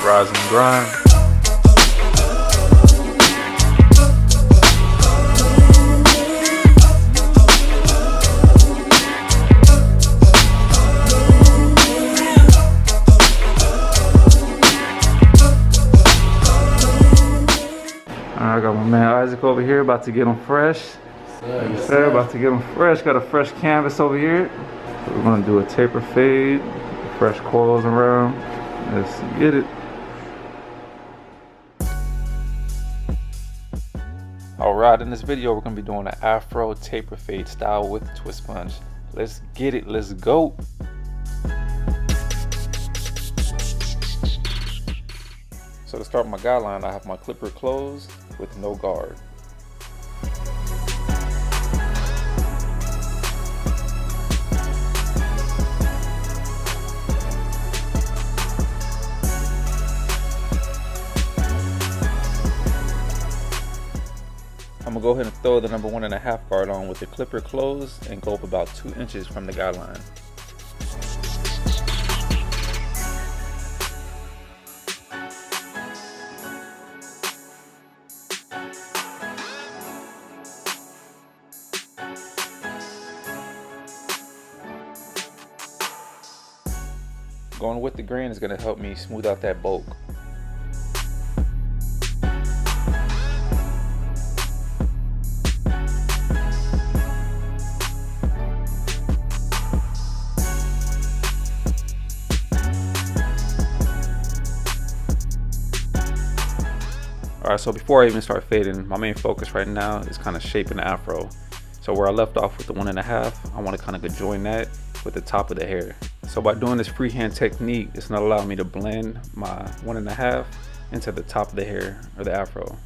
rise and grind. I got my man Isaac over here about to get him fresh. Like I said, about to get him fresh. Got a fresh canvas over here. We're gonna do a taper fade, fresh coils around. Let's get it. Alright, in this video we're gonna be doing an Afro taper fade style with twist sponge. Let's get it, let's go. So to start my guideline, I have my clipper closed with no guard. I'm gonna go ahead and throw the number 1.5 guard on with the clipper closed and go up about 2 inches from the guideline. Going with the grain is going to help me smooth out that bulk. Alright, so before I even start fading, my main focus right now is kind of shaping the afro. So where I left off with the 1.5, I want to kind of join that with the top of the hair. So by doing this freehand technique, it's not allowing me to blend my 1.5 into the top of the hair or the afro.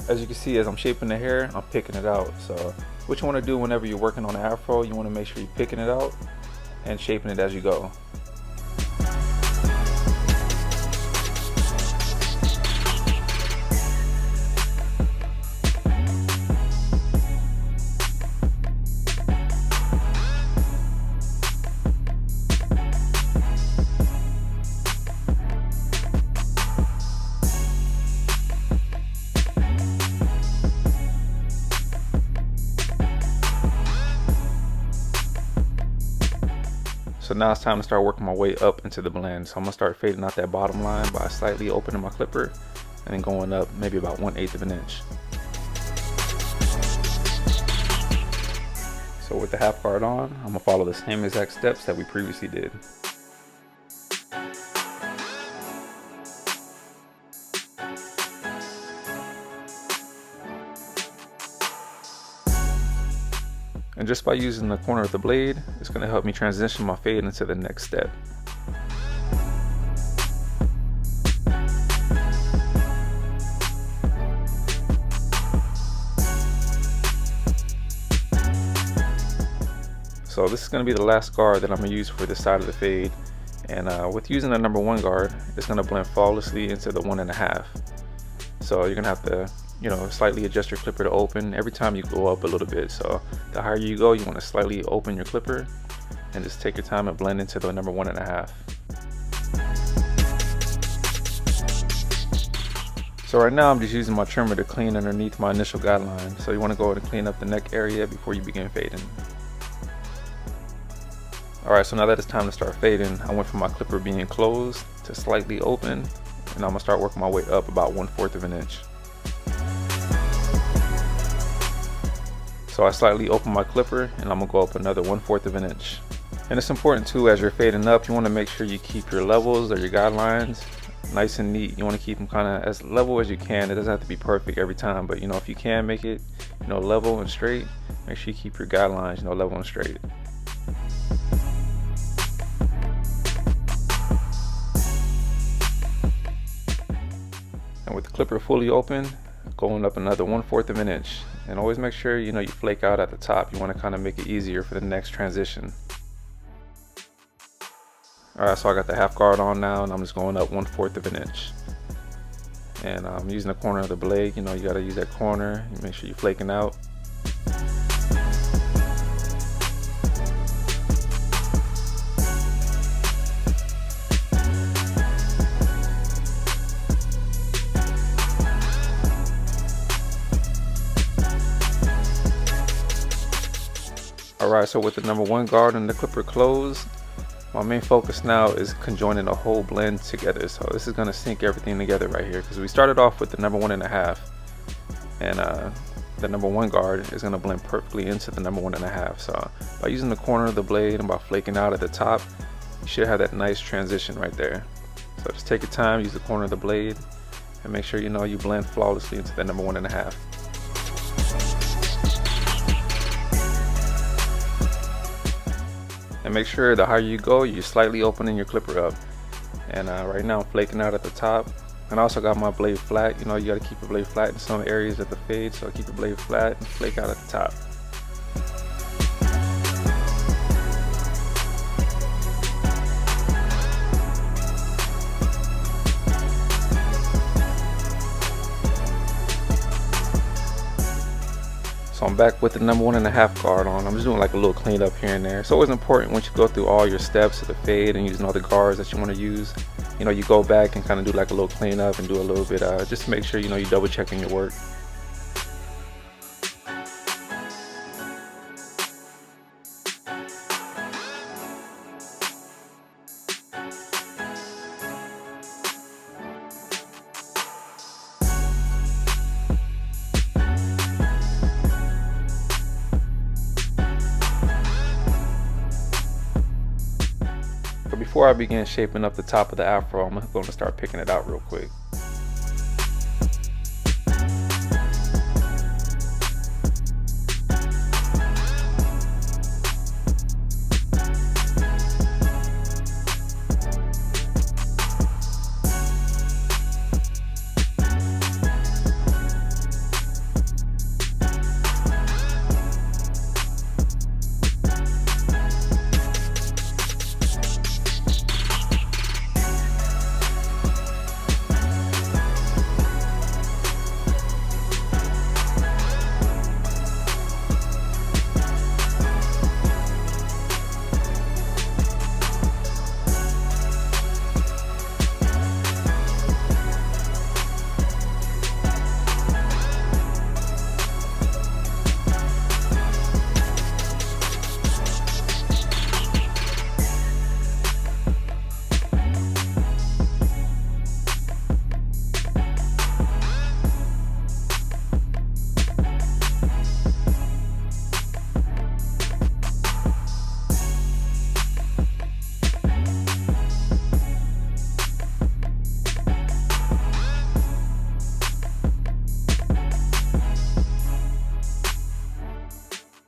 As you can see, as I'm shaping the hair, I'm picking it out. So what you want to do whenever you're working on an afro, you want to make sure you're picking it out and shaping it as you go. So now it's time to start working my way up into the blend. So I'm gonna start fading out that bottom line by slightly opening my clipper and then going up maybe about 1/8 of an inch. So with the half guard on, I'm gonna follow the same exact steps that we previously did. And just by using the corner of the blade, it's going to help me transition my fade into the next step. So this is going to be the last guard that I'm going to use for this side of the fade. And with using the number 1 guard, it's going to blend flawlessly into the 1.5. So you're going to have to slightly adjust your clipper to open every time you go up a little bit. So the higher you go, you want to slightly open your clipper and just take your time and blend into the number 1.5. So right now I'm just using my trimmer to clean underneath my initial guideline. So you want to go ahead and clean up the neck area before you begin fading. Alright, so now that it's time to start fading, I went from my clipper being closed to slightly open, and I'm going to start working my way up about 1/4 of an inch. So I slightly open my clipper and I'm gonna go up another 1/4 of an inch. And it's important too, as you're fading up, you want to make sure you keep your levels or your guidelines nice and neat. You want to keep them kind of as level as you can. It doesn't have to be perfect every time, but if you can make it level and straight, make sure you keep your guidelines level and straight. And with the clipper fully open, going up another 1/4 of an inch. And always make sure you flake out at the top. You want to kind of make it easier for the next transition. Alright, so I got the half guard on now, and I'm just going up 1/4 of an inch. And I'm using the corner of the blade. You know, you gotta use that corner. Make sure you're flaking out. Alright, so with the number 1 guard and the clipper closed, my main focus now is conjoining the whole blend together. So this is going to sync everything together right here, because we started off with the number 1.5, and the number 1 guard is going to blend perfectly into the number 1.5. So by using the corner of the blade and by flaking out at the top, you should have that nice transition right there. So just take your time, use the corner of the blade, and make sure you know you blend flawlessly into the number 1.5. And make sure the higher you go, you're slightly opening your clipper up. And right now I'm flaking out at the top. And I also got my blade flat. You know, you got to keep your blade flat in some areas at the fade, so keep your blade flat and flake out at the top. So I'm back with the number 1.5 guard on. I'm just doing like a little cleanup here and there. It's always important once you go through all your steps of the fade and using all the guards that you want to use, you know, you go back and kind of do like a little cleanup and do a little bit just to make sure, you know, you double checking your work. But before I begin shaping up the top of the afro, I'm going to start picking it out real quick.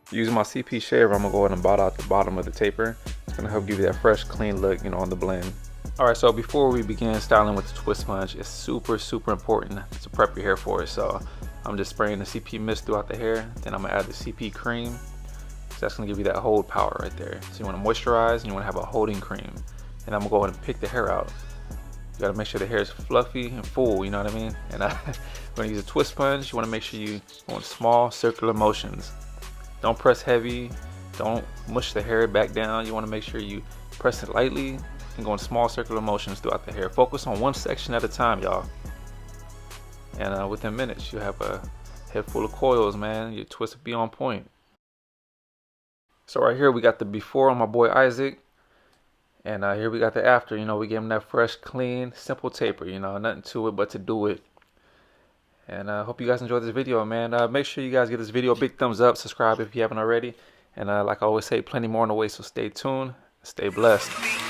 Using my CP shaver, I'm gonna go ahead and blot out the bottom of the taper. It's gonna help give you that fresh, clean look, you know, on the blend. All right, so before we begin styling with the twist sponge, it's super important to prep your hair for it. So I'm just spraying the CP mist throughout the hair. Then I'm gonna add the CP cream. So that's gonna give you that hold power right there. So you wanna moisturize and you wanna have a holding cream. And I'm gonna go ahead and pick the hair out. You gotta make sure the hair is fluffy and full, you know what I mean? And when you use a twist sponge, you wanna make sure you go in small circular motions. Don't press heavy, don't mush the hair back down. You wanna make sure you press it lightly and go in small circular motions throughout the hair. Focus on one section at a time, y'all. And within minutes, you have a head full of coils, man. Your twist will be on point. So right here, we got the before on my boy Isaac. And here we got the after. You know, we gave him that fresh, clean, simple taper. You know, nothing to it but to do it. And I hope you guys enjoyed this video, man. Make sure you guys give this video a big thumbs up. Subscribe if you haven't already. And like I always say, plenty more on the way, so stay tuned. Stay blessed.